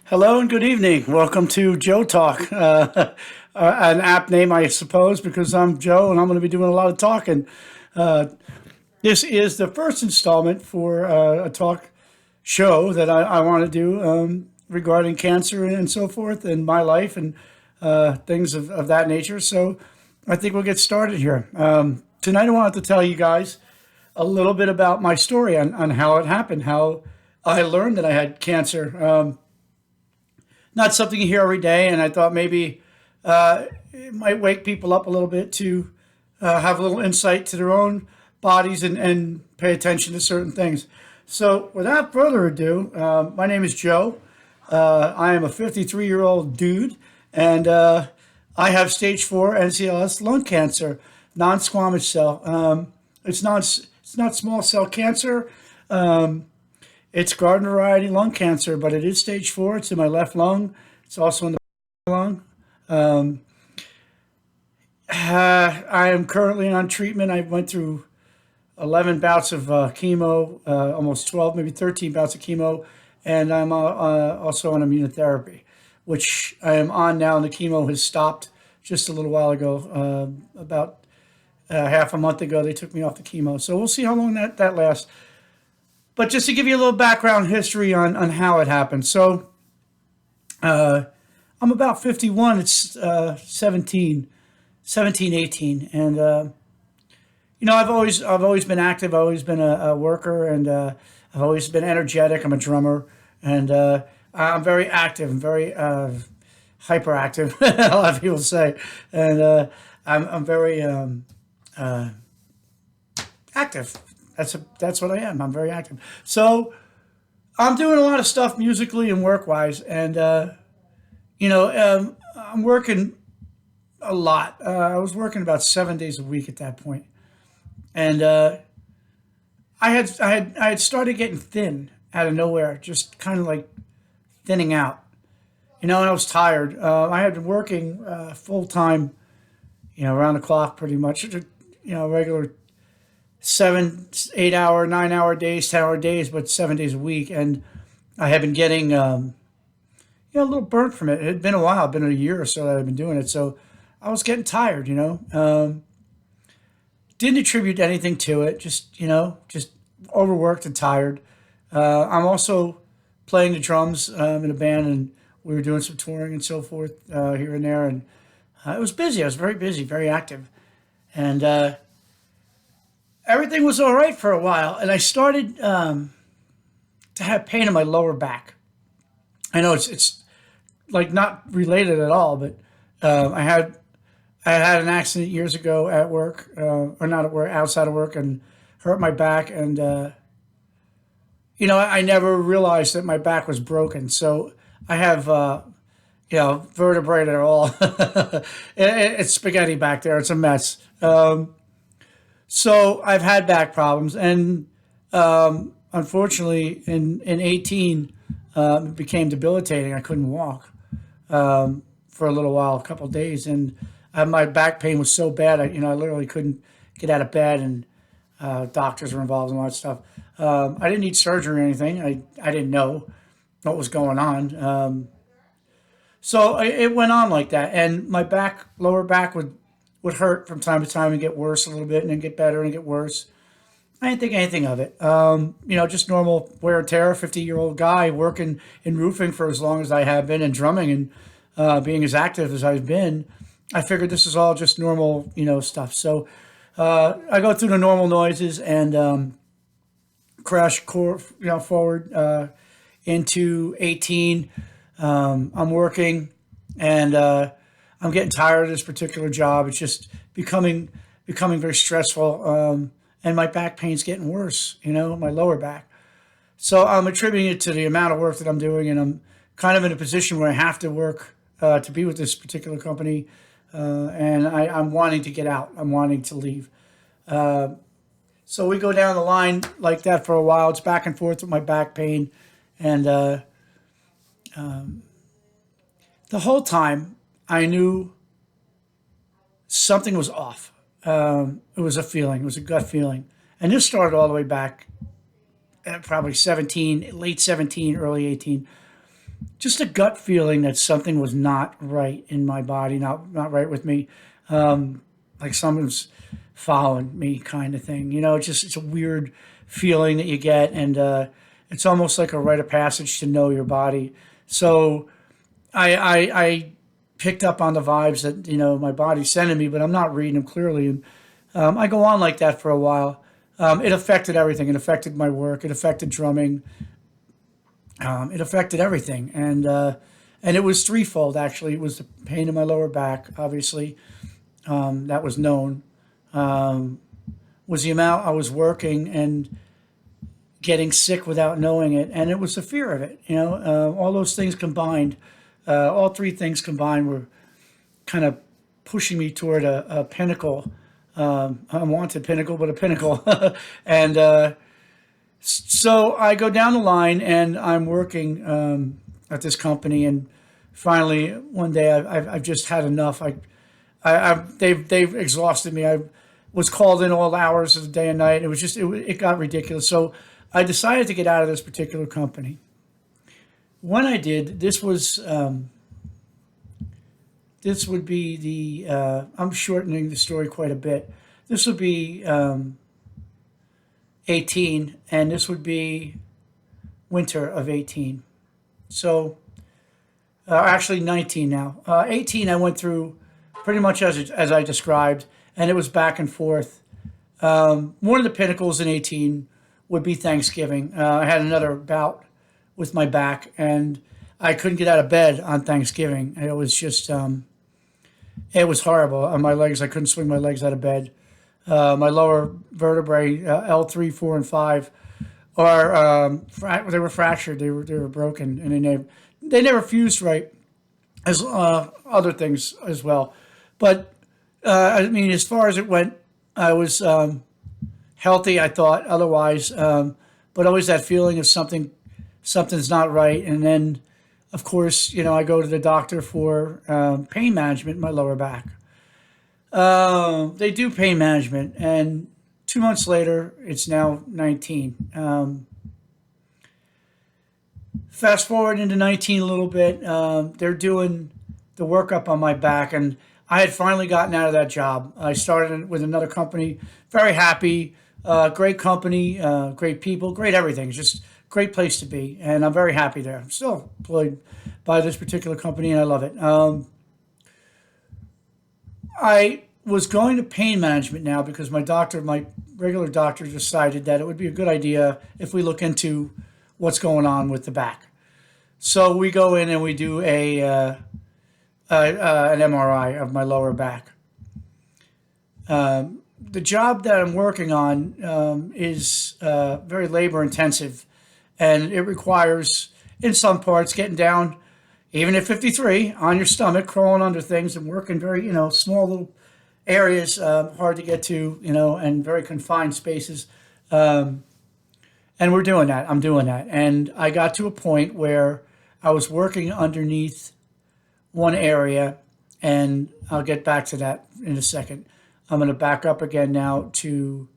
Hello and good evening. Welcome to Joe Talk, an app name, I suppose, because I'm Joe and I'm going to be doing a lot of talking. Uh, this is the first installment for a talk show that I want to do regarding cancer and so forth and my life and things of that nature. So I think we'll get started here. Tonight I wanted to tell you guys a little bit about my story on how it happened, how I learned that I had cancer. Not something you hear every day, and I thought maybe it might wake people up a little bit to have a little insight to their own bodies and pay attention to certain things. So, without further ado, my name is Joe. I am a 53-year-old dude, and I have stage 4 NCLS lung cancer, non-squamous cell. It's not small cell cancer. It's garden variety lung cancer, but it is stage 4. It's in my left lung. It's also in the lung. I am currently on treatment. I went through 11 bouts of chemo, almost 12, maybe 13 bouts of chemo, and I'm also on immunotherapy, which I am on now. And the chemo has stopped just a little while ago. About half a month ago, they took me off the chemo. So we'll see how long that lasts. But just to give you a little background history on how it happened. So I'm about 51. It's 17, 18. And, I've always been active. I've always been a worker, and I've always been energetic. I'm a drummer, and I'm very active. I'm very hyperactive, a lot of people say. And I'm very active. That's what I am. I'm very active. So I'm doing a lot of stuff musically and work wise, and I'm working a lot. I was working about 7 days a week at that point, and I had started getting thin out of nowhere, just kind of like thinning out, and I was tired. I had been working full time, around the clock, pretty much, regular 7, 8 hour, 9 hour days, 10 hour days, but 7 days a week. And I had been getting, a little burnt from it. It had been a while, been a year or so that I've been doing it. So I was getting tired. Didn't attribute anything to it, just overworked and tired. I'm also playing the drums in a band, and we were doing some touring and so forth here and there. And it was busy. I was very busy, very active. And, everything was all right for a while, and I started to have pain in my lower back. I know it's like not related at all, but I had an accident years ago at work, or not at work, outside of work, and hurt my back, and I never realized that my back was broken. So I have vertebrae that are all it's spaghetti back there. It's a mess. So I've had back problems, and unfortunately, in 18, it became debilitating. I couldn't walk for a little while, a couple of days, and my back pain was so bad. I literally couldn't get out of bed, and doctors were involved in all that stuff. I didn't need surgery or anything. I didn't know what was going on. So it went on like that, and my lower back would hurt from time to time and get worse a little bit, and then get better and get worse. I didn't think anything of it. Just normal wear and tear. 50-year-old guy working in roofing for as long as I have been, and drumming, and being as active as I've been. I figured this is all just normal, stuff. So I go through the normal noises and forward into 18. I'm working, and I'm getting tired of this particular job. It's just becoming very stressful, and my back pain's getting worse. My lower back. So I'm attributing it to the amount of work that I'm doing, and I'm kind of in a position where I have to work to be with this particular company, and I'm wanting to get out. I'm wanting to leave. So we go down the line like that for a while. It's back and forth with my back pain, and the whole time I knew something was off. It was a feeling. It was a gut feeling, and this started all the way back at probably 17, late 17, early 18. just a gut feeling that something was not right in my body, not right with me, um, like someone's following me, kind of thing. It's a weird feeling that you get, and it's almost like a rite of passage to know your body. So I picked up on the vibes that my body's sending me, but I'm not reading them clearly, and I go on like that for a while. It affected everything. It affected my work. It affected drumming. It affected everything, and it was threefold actually. It was the pain in my lower back, obviously, that was known. Was the amount I was working and getting sick without knowing it, and it was the fear of it. All those things combined, all three things combined were kind of pushing me toward a pinnacle, unwanted pinnacle, but a pinnacle, and so I go down the line, and I'm working at this company, and finally one day I've just had enough. They've exhausted me. I was called in all hours of the day and night. It got ridiculous. So I decided to get out of this particular company. When I did, this would be I'm shortening the story quite a bit. This would be 18, and this would be winter of 18. So actually 19 now. 18 I went through pretty much as I described, and it was back and forth. One of the pinnacles in 18 would be Thanksgiving. I had another bout with my back, and I couldn't get out of bed on Thanksgiving. It was just, it was horrible. On my legs, I couldn't swing my legs out of bed. My lower vertebrae, L3, 4, and 5, are they were fractured. They were broken, and they never fused right, as other things as well. But I mean, as far as it went, I was healthy. I thought otherwise, but always that feeling of something's not right. And then, of course, I go to the doctor for pain management in my lower back. They do pain management, and 2 months later, it's now 19. Fast forward into 19 a little bit. They're doing the workup on my back, and I had finally gotten out of that job. I started with another company, very happy, great company, great people, great everything. It's just a great place to be, and I'm very happy there. I'm still employed by this particular company, and I love it. I was going to pain management now because my regular doctor, decided that it would be a good idea if we look into what's going on with the back. So we go in and we do an MRI of my lower back. The job that I'm working on is very labor intensive, and it requires, in some parts, getting down, even at 53, on your stomach, crawling under things and working very, small little areas, hard to get to, and very confined spaces. And we're doing that. I'm doing that. And I got to a point where I was working underneath one area, and I'll get back to that in a second. I'm going to back up again now to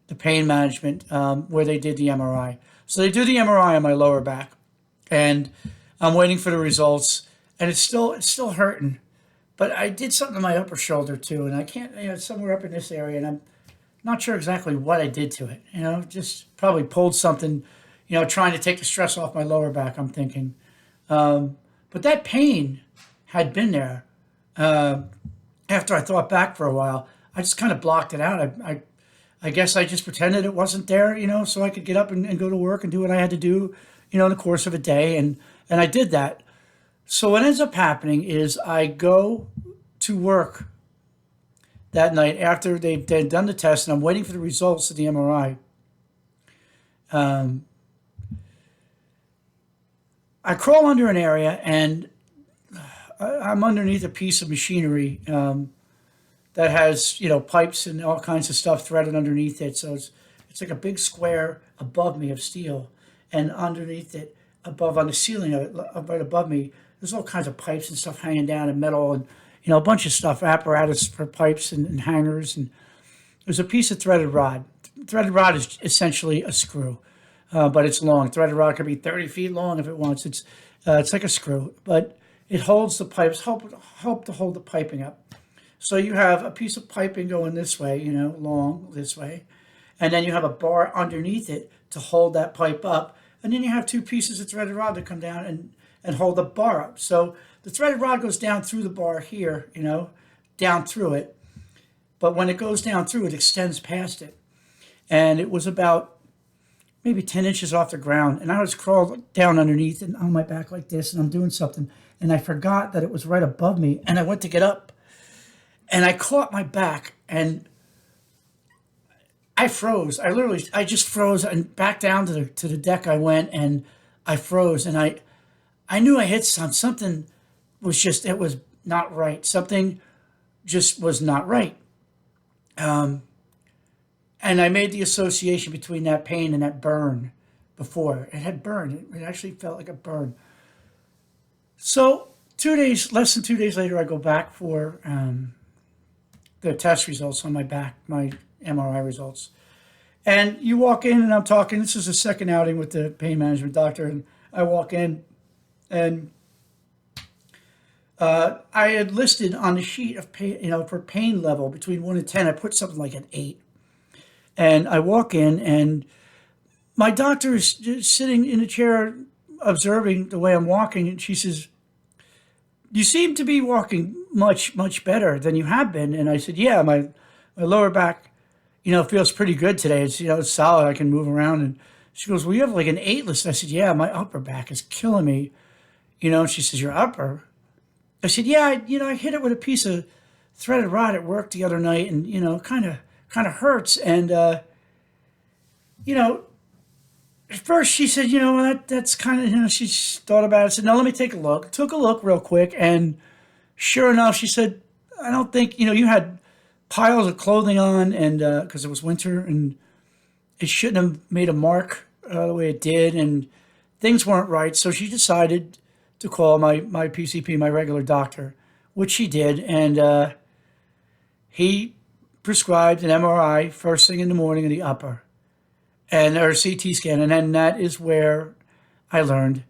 the pain management, where they did the MRI. So they do the MRI on my lower back, and I'm waiting for the results, and it's still hurting. But I did something to my upper shoulder too, and I can't, somewhere up in this area, and I'm not sure exactly what I did to it. Just probably pulled something, trying to take the stress off my lower back, I'm thinking. But that pain had been there. After I thought back for a while, I just kind of blocked it out. I guess I just pretended it wasn't there, so I could get up and go to work and do what I had to do, in the course of a day. And I did that. So what ends up happening is I go to work that night after they've done the test, and I'm waiting for the results of the MRI. I crawl under an area, and I'm underneath a piece of machinery that has, pipes and all kinds of stuff threaded underneath it. So it's like a big square above me of steel, and underneath it, above on the ceiling of it, right above me, there's all kinds of pipes and stuff hanging down, and metal, and a bunch of stuff, apparatus for pipes and hangers. And there's a piece of threaded rod. Threaded rod is essentially a screw. but it's long. Threaded rod could be 30 feet long if it wants. It's like a screw, but it holds the pipes, help to hold the piping up. So you have a piece of piping going this way, long this way, and then you have a bar underneath it to hold that pipe up, and then you have two pieces of threaded rod that come down and hold the bar up. So the threaded rod goes down through the bar here, down through it, but when it goes down through, it extends past it. And it was about maybe 10 inches off the ground. And I was crawled down underneath and on my back like this, and I'm doing something. And I forgot that it was right above me. And I went to get up, and I caught my back, and I froze. I just froze, and back down to the deck I went, and I froze. And I knew I hit something it was not right. Something just was not right. And I made the association between that pain and that burn before. It had burned. It actually felt like a burn. So less than 2 days later, I go back for the test results on my back, my MRI results. And you walk in, and I'm talking. This is the second outing with the pain management doctor. And I walk in, and I had listed on the sheet of pain, for pain level between 1 and 10, I put something like an 8. And I walk in, and my doctor is just sitting in a chair observing the way I'm walking. And she says, "You seem to be walking much, much better than you have been." And I said, "Yeah, my lower back, feels pretty good today. It's solid. I can move around." And she goes, "Well, you have like an 8 list." I said, "Yeah, my upper back is killing me." And she says, "Your upper?" I said, "Yeah, I hit it with a piece of threaded rod at work the other night, and, kind of hurts." And, at first she said, that's kind of, she thought about it. I said, "No, let me take a look." Took a look real quick, and sure enough, she said, "I don't think, you had piles of clothing on, and because it was winter, and it shouldn't have made a mark the way it did, and things weren't right." So she decided to call my PCP, my regular doctor, which she did, and he prescribed an MRI first thing in the morning of the upper, or CT scan, and then that is where I learned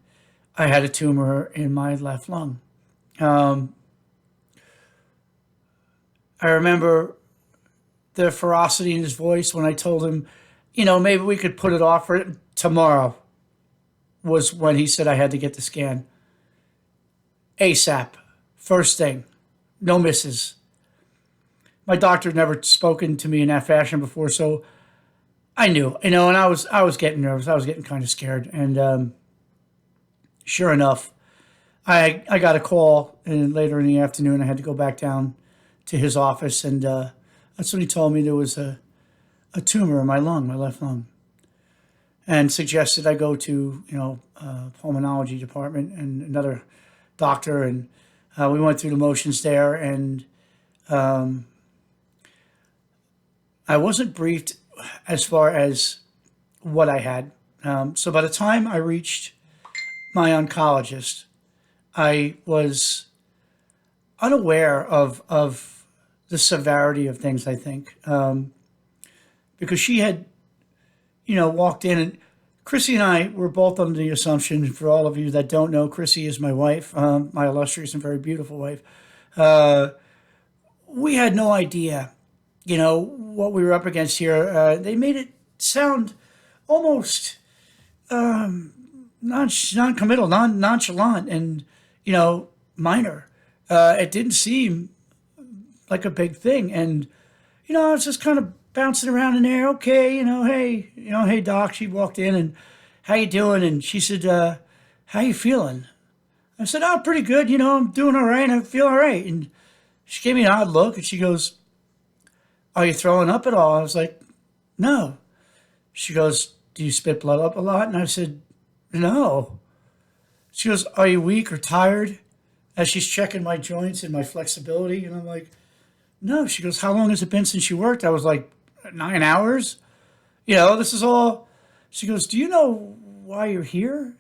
I had a tumor in my left lung. I remember the ferocity in his voice when I told him, maybe we could put it off for tomorrow, was when he said I had to get the scan. ASAP, first thing, no misses. My doctor had never spoken to me in that fashion before, so I knew, and I was getting nervous. I was getting kind of scared, and sure enough, I got a call, and later in the afternoon, I had to go back down to his office, and that's when he told me there was a tumor in my lung, my left lung, and suggested I go to pulmonology department and another doctor, and we went through the motions there, and I wasn't briefed as far as what I had. So by the time I reached my oncologist, I was unaware of the severity of things, I think, because she had, walked in, and Chrissy and I were both under the assumption, for all of you that don't know, Chrissy is my wife, my illustrious and very beautiful wife. We had no idea, what we were up against here. They made it sound almost non-committal, nonchalant, and, minor. It didn't seem like a big thing. And, I was just kind of bouncing around in there. Okay, hey, doc. She walked in, and how you doing? And she said, how you feeling? I said, "Oh, pretty good. I'm doing all right. I feel all right." And she gave me an odd look, and she goes, "Are you throwing up at all?" I was like, "No." She goes, "Do you spit blood up a lot?" And I said, "No." She goes, "Are you weak or tired?" As she's checking my joints and my flexibility. And I'm like, "No." She goes, "How long has it been since you worked?" I was like, 9 hours. This is all. She goes, "Do you know why you're here?"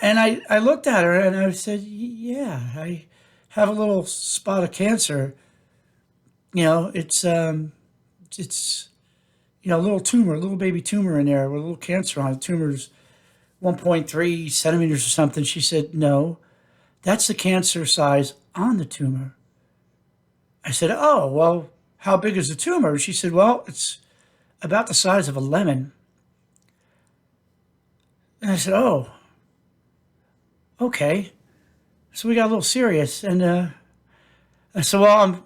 And I looked at her, and I said, "Yeah, I have a little spot of cancer. It's little tumor, a little baby tumor in there with a little cancer on it. Tumor's 1.3 centimeters or something. She said, no, that's the cancer size on the tumor. I said, oh, well, how big is the tumor? She said, well, it's about the size of a lemon. And I said, oh, okay. So we got a little serious. And I said, well,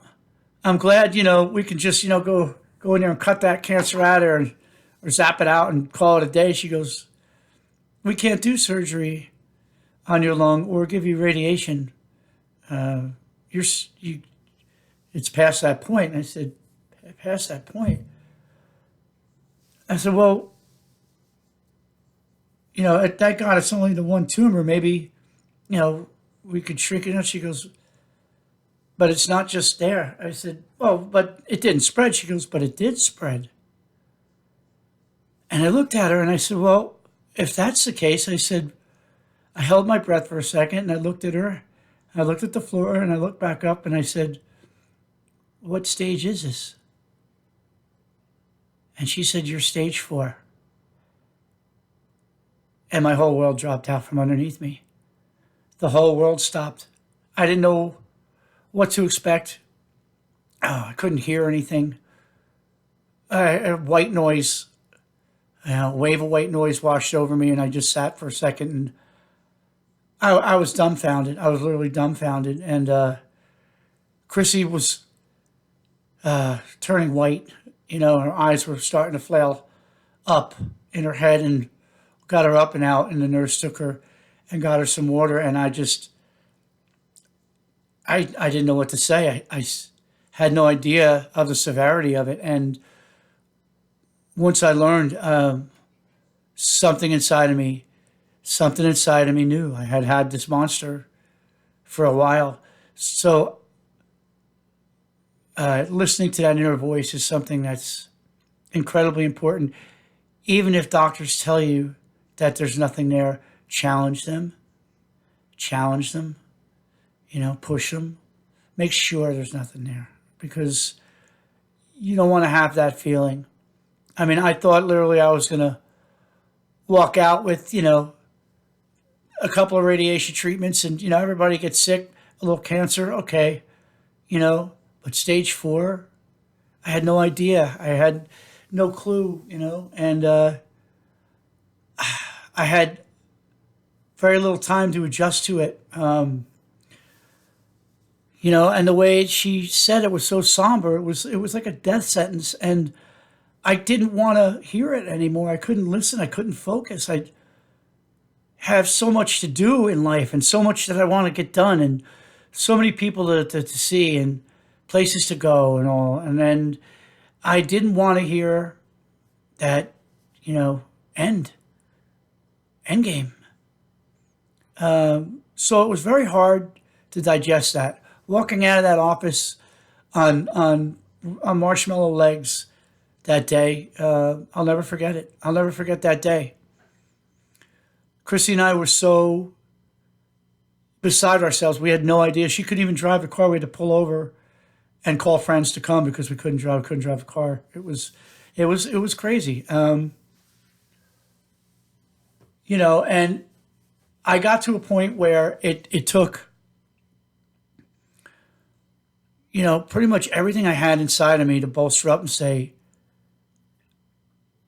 I'm glad, we can just, go in there and cut that cancer out or zap it out and call it a day. She goes, we can't do surgery on your lung or give you radiation. You're, you, it's past that point. And I said, past that point? I said, well, thank God it's only the one tumor. Maybe, we could shrink it out. She goes, but it's not just there. I said, well, but it didn't spread. She goes, but it did spread. And I looked at her and I said, well, if that's the case, I said, I held my breath for a second and I looked at her. I looked at the floor and I looked back up and I said, what stage is this? And she said, you're stage 4. And my whole world dropped out from underneath me. The whole world stopped. I didn't know what to expect. Oh, I couldn't hear anything. White noise, a wave of white noise washed over me, and I just sat for a second, and I was dumbfounded. I was literally dumbfounded, and Chrissy was turning white. Her eyes were starting to flail up in her head, and got her up and out, and the nurse took her and got her some water, and I didn't know what to say. I had no idea of the severity of it, and once I learned, something inside of me knew I had this monster for a while. So listening to that inner voice is something that's incredibly important. Even if doctors tell you that there's nothing there, challenge them, push them, make sure there's nothing there, because you don't want to have that feeling. I mean, I thought literally I was going to walk out with, a couple of radiation treatments and, everybody gets sick, a little cancer, okay, but stage 4, I had no idea. I had no clue, and I had very little time to adjust to it. And the way she said it was so somber. It was like a death sentence, and I didn't want to hear it anymore. I couldn't listen. I couldn't focus. I have so much to do in life, and so much that I want to get done, and so many people to see, and places to go, and all. And then I didn't want to hear that, end game. So it was very hard to digest that. Walking out of that office on marshmallow legs that day, I'll never forget it. I'll never forget that day. Chrissy and I were so beside ourselves. We had no idea. She couldn't even drive the car. We had to pull over and call friends to come because we couldn't drive the car. It was crazy. And I got to a point where it took, pretty much everything I had inside of me to bolster up and say,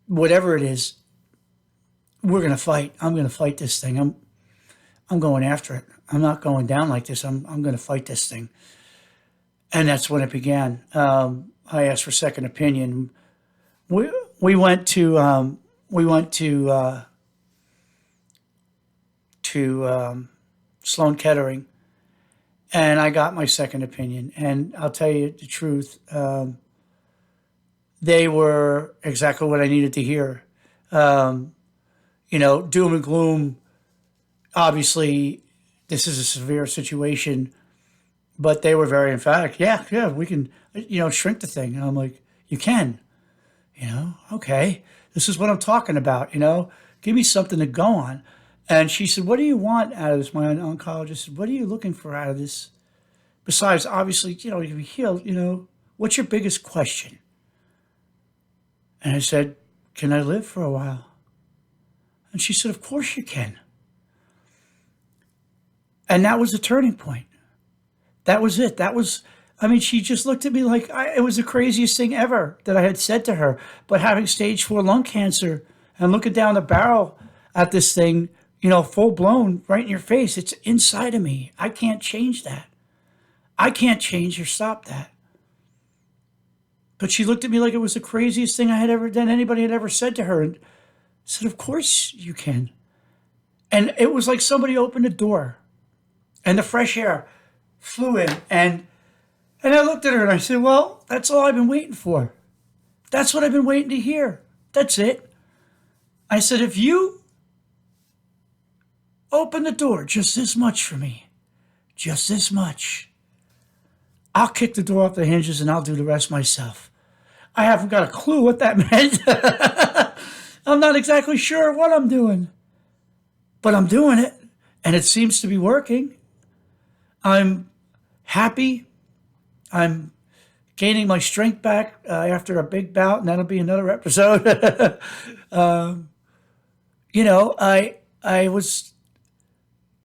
whatever it is, we're going to fight. I'm going to fight this thing. I'm going after it. I'm not going down like this. I'm going to fight this thing. And that's when it began. I asked for second opinion. We went to Sloan Kettering, and I got my second opinion. And I'll tell you the truth, they were exactly what I needed to hear. Doom and gloom. Obviously, this is a severe situation, but they were very emphatic. Yeah, we can, shrink the thing. And I'm like, you can, okay. This is what I'm talking about, give me something to go on. And she said, what do you want out of this? My oncologist said, what are you looking for out of this? Besides, obviously, you be healed, what's your biggest question? And I said, can I live for a while? And she said, of course you can. And that was a turning point. That was it. I mean, she just looked at me like it was the craziest thing ever that I had said to her. But having stage 4 lung cancer and looking down the barrel at this thing, full blown right in your face, it's inside of me. I can't change that. I can't change or stop that. But she looked at me like it was the craziest thing I had ever done, anybody had ever said to her, and said, of course you can. And it was like somebody opened a door and the fresh air flew in. And I looked at her and I said, well, that's all I've been waiting for. That's what I've been waiting to hear. That's it. I said, if you open the door just this much for me, just this much, I'll kick the door off the hinges and I'll do the rest myself. I haven't got a clue what that meant. I'm not exactly sure what I'm doing, but I'm doing it and it seems to be working. I'm happy. I'm gaining my strength back after a big bout, and that'll be another episode. I was